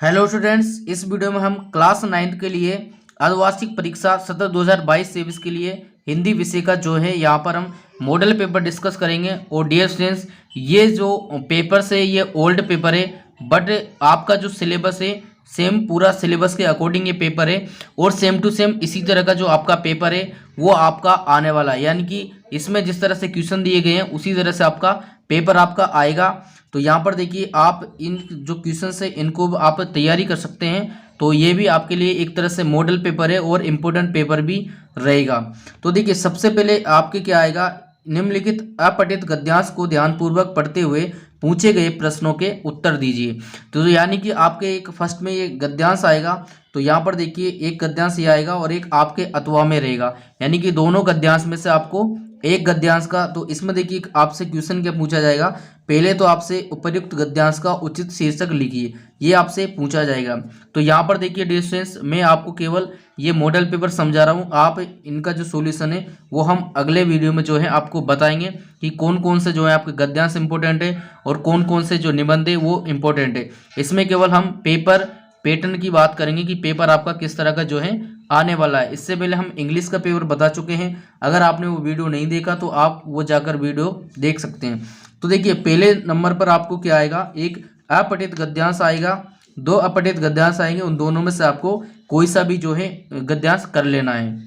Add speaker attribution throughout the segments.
Speaker 1: Hello students, इस video में हम क्लास 9 के लिए अर्धवार्षिक परीक्षा सत्र 2022-23 के लिए हिंदी विषय का जो है यहाँ पर हम मॉडल पेपर डिस्कस करेंगे। और डियर स्टूडेंट्स, ये जो पेपर है ये ओल्ड पेपर है, बट आपका जो सिलेबस है सेम पूरा सिलेबस के अकॉर्डिंग ये पेपर है और सेम टू सेम इसी तरह का जो आपका पेपर है वो आपका आने वाला है। यानी कि इसमें जिस तरह से क्वेश्चन दिए गए हैं उसी तरह से आपका पेपर आपका आएगा। तो यहाँ पर देखिए, आप इन जो क्वेश्चन है इनको आप तैयारी कर सकते हैं। तो ये भी आपके लिए एक तरह से मॉडल पेपर है और इम्पोर्टेंट पेपर भी रहेगा। तो देखिए, सबसे पहले आपके क्या आएगा, निम्नलिखित अपठित गद्यांश को ध्यानपूर्वक पढ़ते हुए पूछे गए प्रश्नों के उत्तर दीजिए। तो यानी कि आपके एक फर्स्ट में ये गद्यांश आएगा। तो यहाँ पर देखिए, एक गद्यांश ये आएगा और एक आपके अथवा में रहेगा, यानी कि दोनों गद्यांश में से आपको एक गद्यांश का। तो इसमें देखिए आपसे क्वेश्चन क्या पूछा जाएगा, पहले तो आपसे उपर्युक्त गद्यांश का उचित शीर्षक लिखिए, ये आपसे पूछा जाएगा। तो यहाँ पर देखिए डियर स्टूडेंट्स, मैं आपको केवल ये मॉडल पेपर समझा रहा हूँ, आप इनका जो सॉल्यूशन है वो हम अगले वीडियो में जो है आपको बताएंगे कि कौन कौन से जो है आपके गद्यांश इंपॉर्टेंट है और कौन कौन से जो निबंध है वो इम्पोर्टेंट है। इसमें केवल हम पेपर पैटर्न की बात करेंगे कि पेपर आपका किस तरह का जो है आने वाला है। इससे पहले हम इंग्लिश का पेपर बता चुके हैं, अगर आपने वो वीडियो नहीं देखा तो आप वो जाकर वीडियो देख सकते हैं। तो देखिए, पहले नंबर पर आपको क्या आएगा, एक अपठित गद्यांश आएगा, दो अपठित गद्यांश आएंगे, उन दोनों में से आपको कोई सा भी जो है गद्यांश कर लेना है।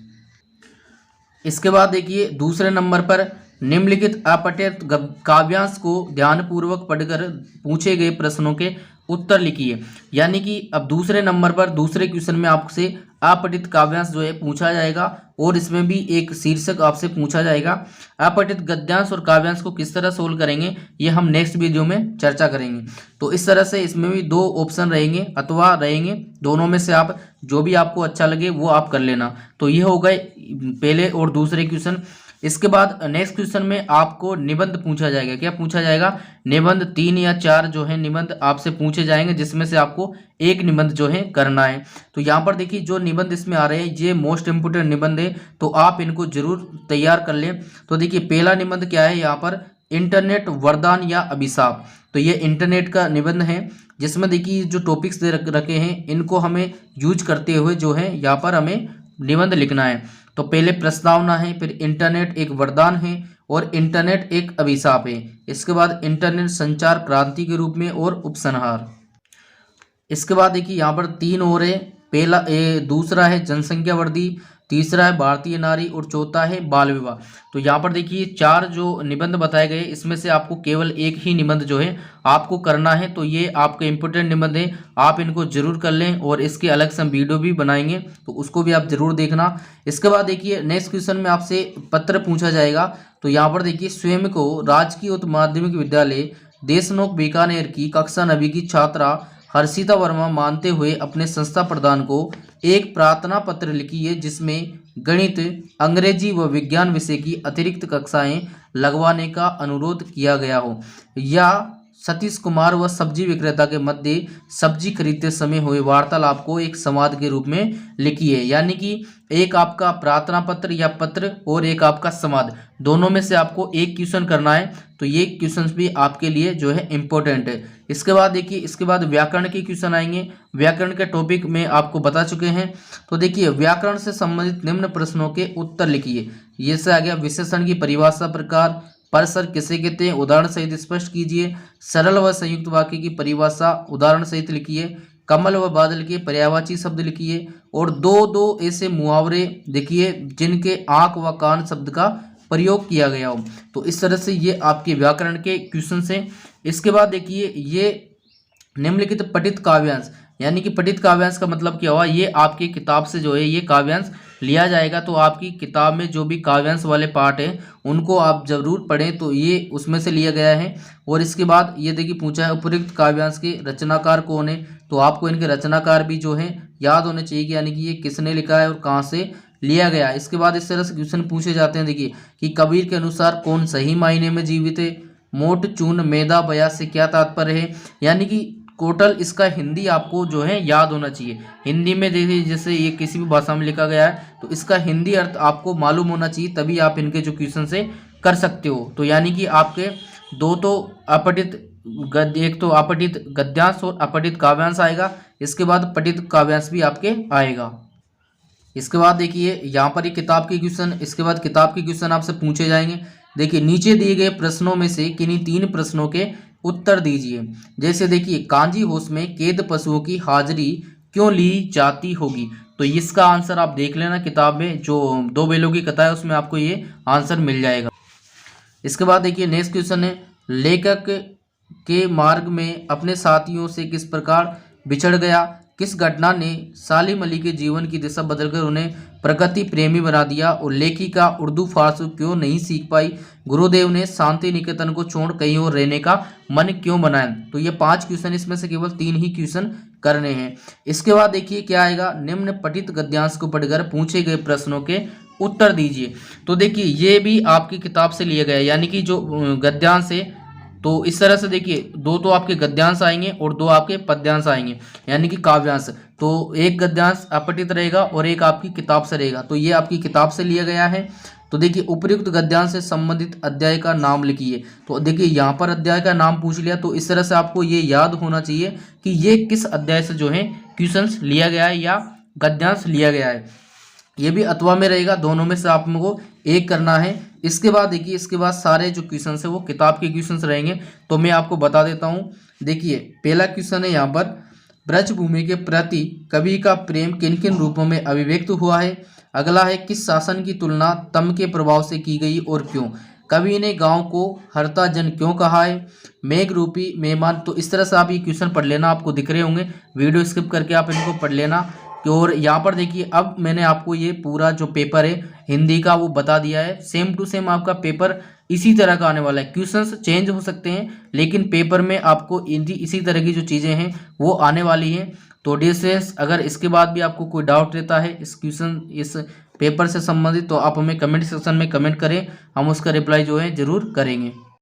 Speaker 1: इसके बाद देखिए, दूसरे नंबर पर निम्नलिखित अपठित काव्यांश को ध्यानपूर्वक पढ़कर पूछे गए प्रश्नों के उत्तर लिखिए। यानी कि अब दूसरे नंबर पर दूसरे क्वेश्चन में आपसे अपठित काव्यांश जो है पूछा जाएगा और इसमें भी एक शीर्षक आपसे पूछा जाएगा। अपठित गद्यांश और काव्यांश को किस तरह सोल्व करेंगे ये हम नेक्स्ट वीडियो में चर्चा करेंगे। तो इस तरह से इसमें भी दो ऑप्शन रहेंगे अथवा रहेंगे, दोनों में से आप जो भी आपको अच्छा लगे वो आप कर लेना। तो ये हो गए पहले और दूसरे क्वेश्चन। इसके बाद नेक्स्ट क्वेश्चन में आपको निबंध पूछा जाएगा। क्या पूछा जाएगा, निबंध 3 या 4 जो है निबंध आपसे पूछे जाएंगे, जिसमें से आपको एक निबंध जो है करना है। तो यहाँ पर देखिए, जो निबंध इसमें आ रहे हैं ये मोस्ट इंपोर्टेंट निबंध है, तो आप इनको जरूर तैयार कर लें। तो देखिए, पहला निबंध क्या है यहाँ पर, इंटरनेट वरदान या अभिशाप। तो ये इंटरनेट का निबंध है, जिसमें देखिए जो टॉपिक्स दे रखे हैं इनको हमें यूज करते हुए जो है यहाँ पर हमें निबंध लिखना है। तो पहले प्रस्तावना है, फिर इंटरनेट एक वरदान है और इंटरनेट एक अभिशाप है। इसके बाद इंटरनेट संचार क्रांति के रूप में और उपसंहार। इसके बाद देखिए यहाँ पर 3 और है, पहला दूसरा है जनसंख्या वृद्धि, तीसरा है भारतीय नारी और चौथा है बाल विवाह। तो यहाँ पर देखिए 4 जो निबंध बताए गए इसमें से आपको केवल एक ही निबंध जो है आपको करना है। तो ये आपके इंपोर्टेंट निबंध है, आप इनको जरूर कर लें और इसके अलग से हम वीडियो भी बनाएंगे, तो उसको भी आप जरूर देखना। इसके बाद देखिए नेक्स्ट क्वेश्चन में आपसे पत्र पूछा जाएगा। तो यहाँ पर देखिए, स्वयं को राजकीय उच्च माध्यमिक विद्यालय देशनोक बीकानेर की कक्षा 9वीं की छात्रा हर्षिता वर्मा मानते हुए अपने संस्था प्रधान को एक प्रार्थना पत्र लिखिए, जिसमें गणित, अंग्रेजी व विज्ञान विषय की अतिरिक्त कक्षाएं लगवाने का अनुरोध किया गया हो। या सतीश कुमार व सब्जी विक्रेता के मध्य सब्जी खरीदते समय हुए वार्तालाप को एक संवाद के रूप में लिखिए। यानी कि एक आपका प्रार्थना पत्र या पत्र और एक आपका संवाद, दोनों में से आपको एक क्वेश्चन करना है। तो ये क्वेश्चंस भी आपके लिए जो है इम्पोर्टेंट है। इसके बाद देखिए, इसके बाद व्याकरण के क्वेश्चन आएंगे। व्याकरण के टॉपिक में आपको बता चुके हैं। तो देखिए, व्याकरण से संबंधित निम्न प्रश्नों के उत्तर लिखिए। ये से आ गया, विशेषण की परिभाषा प्रकार, परसर किसे कहते हैं उदाहरण सहित स्पष्ट कीजिए। सरल व संयुक्त वाक्य की परिभाषा उदाहरण सहित लिखिए। कमल व बादल के पर्यायवाची शब्द लिखिए और दो ऐसे मुहावरे देखिए जिनके आंख व कान शब्द का प्रयोग किया गया हो। तो इस तरह से ये आपके व्याकरण के क्वेश्चन हैं। इसके बाद देखिए, ये निम्नलिखित पठित काव्यांश, यानी कि पठित काव्यांश का मतलब क्या हुआ, ये आपकी किताब से जो है ये काव्यांश लिया जाएगा। तो आपकी किताब में जो भी काव्यांश वाले पार्ट हैं उनको आप जरूर पढ़ें, तो ये उसमें से लिया गया है। और इसके बाद ये देखिए पूछा है, उपयुक्त काव्यांश के रचनाकार कौन है। तो आपको इनके रचनाकार भी जो है याद होने चाहिए, यानी कि ये किसने लिखा है और कहाँ से लिया गया। इसके बाद इस तरह से क्वेश्चन पूछे जाते हैं, देखिए कि कबीर के अनुसार कौन सही मायने में जीवित है। मोट चून मेदा बया से क्या तात्पर्य है। यानी कि टोटल इसका हिंदी आपको जो है याद होना चाहिए। हिंदी में देखिए, जैसे ये किसी भी भाषा में लिखा गया है तो इसका हिंदी अर्थ आपको मालूम होना चाहिए, तभी आप इनके जो क्वेश्चन से कर सकते हो। तो यानी कि आपके दो तो अपठित एक तो अपठित गद्यांश और अपठित काव्यांश आएगा, इसके बाद पठित काव्यांश भी आपके आएगा। इसके बाद देखिए यहाँ पर ये किताब के क्वेश्चन, इसके बाद किताब के क्वेश्चन आपसे पूछे जाएंगे। देखिए नीचे दिए गए प्रश्नों में से किन्हीं 3 प्रश्नों के उत्तर दीजिए। जैसे देखिए कांजी हाउस में कैद पशुओं की हाजिरी क्यों ली जाती होगी, तो इसका आंसर आप देख लेना किताब में, जो 2 बेलों की कथा है उसमें आपको ये आंसर मिल जाएगा। इसके बाद देखिए नेक्स्ट क्वेश्चन है, लेखक के मार्ग में अपने साथियों से किस प्रकार बिछड़ गया, किस घटना ने सालिम अली के जीवन की दिशा बदलकर उन्हें प्रगति प्रेमी बना दिया, और लेखिका उर्दू फारसी क्यों नहीं सीख पाई, गुरुदेव ने शांति निकेतन को छोड़ कहीं और रहने का मन क्यों बनाया। तो ये 5 क्वेश्चन, इसमें से केवल 3 ही क्वेश्चन करने हैं। इसके बाद देखिए क्या आएगा, निम्न पठित गद्यांश को पढ़कर पूछे गए प्रश्नों के उत्तर दीजिए। तो देखिए ये भी आपकी किताब से लिया गया है, यानी कि जो गद्यांश है तो इस तरह से देखिए 2 तो आपके गद्यांश आएंगे और 2 आपके पद्यांश आएंगे, यानी कि काव्यांश। तो एक गद्यांश अपठित रहेगा और एक आपकी किताब से रहेगा, तो ये आपकी किताब से लिया गया है। तो देखिए उपयुक्त गद्यांश से संबंधित अध्याय का नाम लिखिए। तो देखिए यहाँ पर अध्याय का नाम पूछ लिया, तो इस तरह से आपको ये याद होना चाहिए कि ये किस अध्याय से जो है क्वेश्चंस लिया गया है या गद्यांश लिया गया है। ये भी अथवा में रहेगा, दोनों में से आपको एक करना है। इसके बाद देखिए इसके बाद सारे जो क्वेश्चंस है वो किताब के क्वेश्चंस रहेंगे, तो मैं आपको बता देता हूँ। देखिए पहला क्वेश्चन है यहाँ पर, ब्रजभूमि के प्रति कवि का प्रेम किन किन रूपों में अभिव्यक्त हुआ है। अगला है, किस शासन की तुलना तम के प्रभाव से की गई और क्यों, कवि ने गांव को हरता जन क्यों कहा है, मेघ रूपी मेहमान। तो इस तरह से आप ये क्वेश्चन पढ़ लेना, आपको दिख रहे होंगे, वीडियो स्किप करके आप इनको पढ़ लेना। और यहाँ पर देखिए अब मैंने आपको ये पूरा जो पेपर है हिंदी का वो बता दिया है। सेम टू सेम आपका पेपर इसी तरह का आने वाला है, क्वेश्चंस चेंज हो सकते हैं लेकिन पेपर में आपको इसी तरह की जो चीज़ें हैं वो आने वाली हैं। तो डियर स्टूडेंट्स, अगर इसके बाद भी आपको कोई डाउट रहता है इस पेपर से संबंधित, तो आप हमें कमेंट सेक्शन में कमेंट करें, हम उसका रिप्लाई जो है ज़रूर करेंगे।